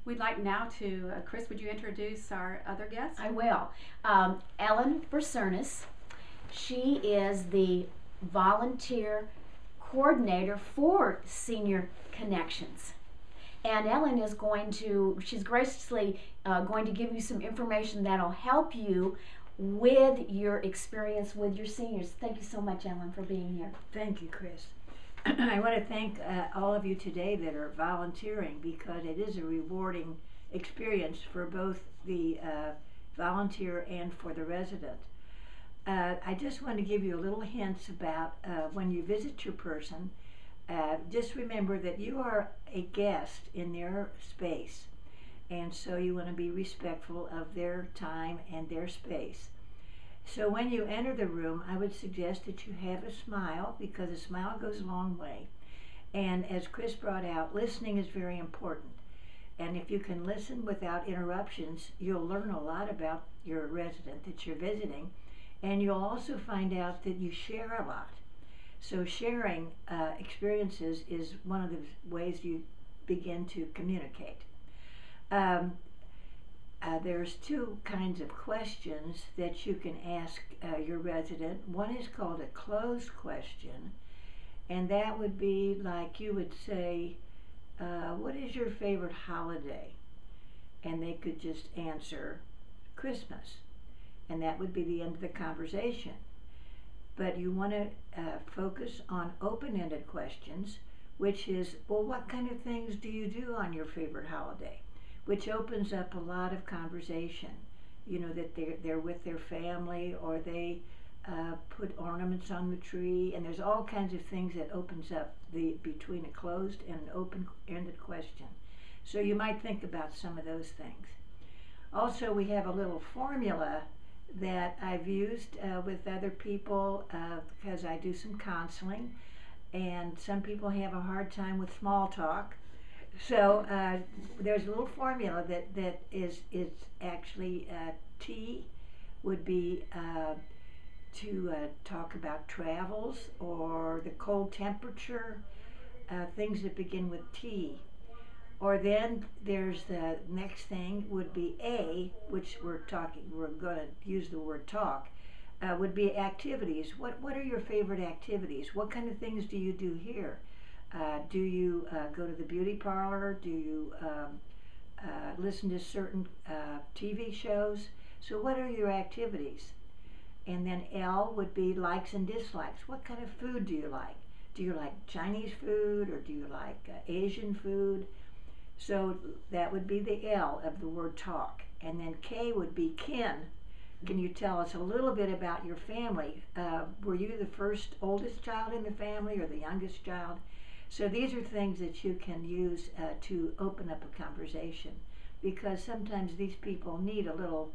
We'd like now to, Chris, would you introduce our other guest? I will. Ellen Brasunas. She is the volunteer coordinator for Senior Connections. And Ellen is she's graciously going to give you some information that'll help you with your experience with your seniors. Thank you so much, Ellen, for being here. Thank you, Chris. I want to thank all of you today that are volunteering, because it is a rewarding experience for both the volunteer and for the resident. I just want to give you a little hints about when you visit your person. Just remember that you are a guest in their space, and so you want to be respectful of their time and their space. So when you enter the room, I would suggest that you have a smile, because a smile goes a long way. And as Chris brought out, listening is very important. And if you can listen without interruptions, you'll learn a lot about your resident that you're visiting. And you'll also find out that you share a lot. So sharing experiences is one of the ways you begin to communicate. There's two kinds of questions that you can ask your resident. One is called a closed question, and that would be like you would say, what is your favorite holiday? And they could just answer Christmas, and that would be the end of the conversation. But you want to focus on open-ended questions, which is, well, what kind of things do you do on your favorite holiday? Which opens up a lot of conversation. You know, that they're with their family, or they put ornaments on the tree, and there's all kinds of things that opens up between a closed and an open-ended question. So you might think about some of those things. Also, we have a little formula that I've used with other people because I do some counseling, and some people have a hard time with small talk. So there's a little formula that is actually T would be to talk about travels or the cold temperature, things that begin with T. Or then there's the next thing would be A, which we're going to use the word talk, would be activities. What are your favorite activities? What kind of things do you do here? Do you go to the beauty parlor? Do you listen to certain TV shows? So what are your activities? And then L would be likes and dislikes. What kind of food do you like? Do you like Chinese food, or do you like Asian food? So that would be the L of the word talk. And then K would be kin. Can you tell us a little bit about your family? Were you the oldest child in the family, or the youngest child? So these are things that you can use to open up a conversation, because sometimes these people need a little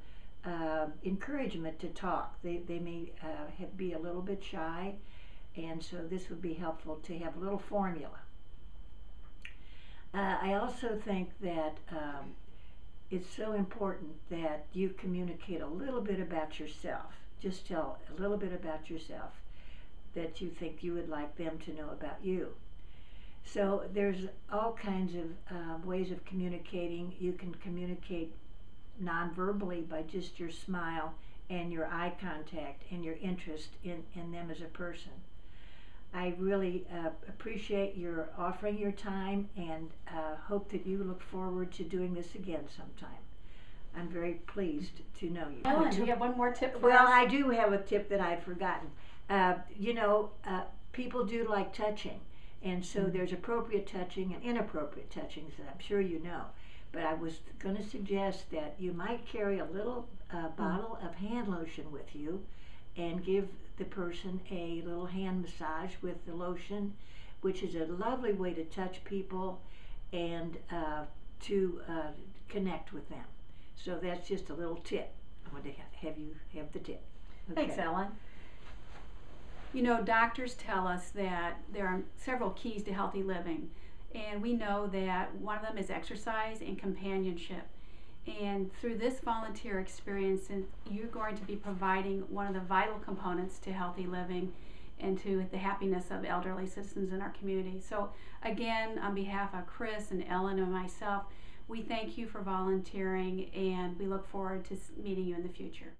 encouragement to talk. They may be a little bit shy, and so this would be helpful to have a little formula. I also think that it's so important that you communicate a little bit about yourself. Just tell a little bit about yourself that you think you would like them to know about you. So there's all kinds of ways of communicating. You can communicate non-verbally by just your smile and your eye contact and your interest in them as a person. I really appreciate your offering your time, and hope that you look forward to doing this again sometime. I'm very pleased to know you. Ellen, do you have one more tip for us? Well, I do have a tip that I'd forgotten. People do like touching, and so there's appropriate touching and inappropriate touching, that I'm sure you know. But I was going to suggest that you might carry a little bottle of hand lotion with you, and give the person a little hand massage with the lotion, which is a lovely way to touch people and to connect with them. So that's just a little tip. I want to have you have the tip. Okay. Thanks, Ellen. You know, doctors tell us that there are several keys to healthy living, and we know that one of them is exercise and companionship. And through this volunteer experience, you're going to be providing one of the vital components to healthy living and to the happiness of elderly citizens in our community. So again, on behalf of Chris and Ellen and myself, We thank you for volunteering, and we look forward to meeting you in the future.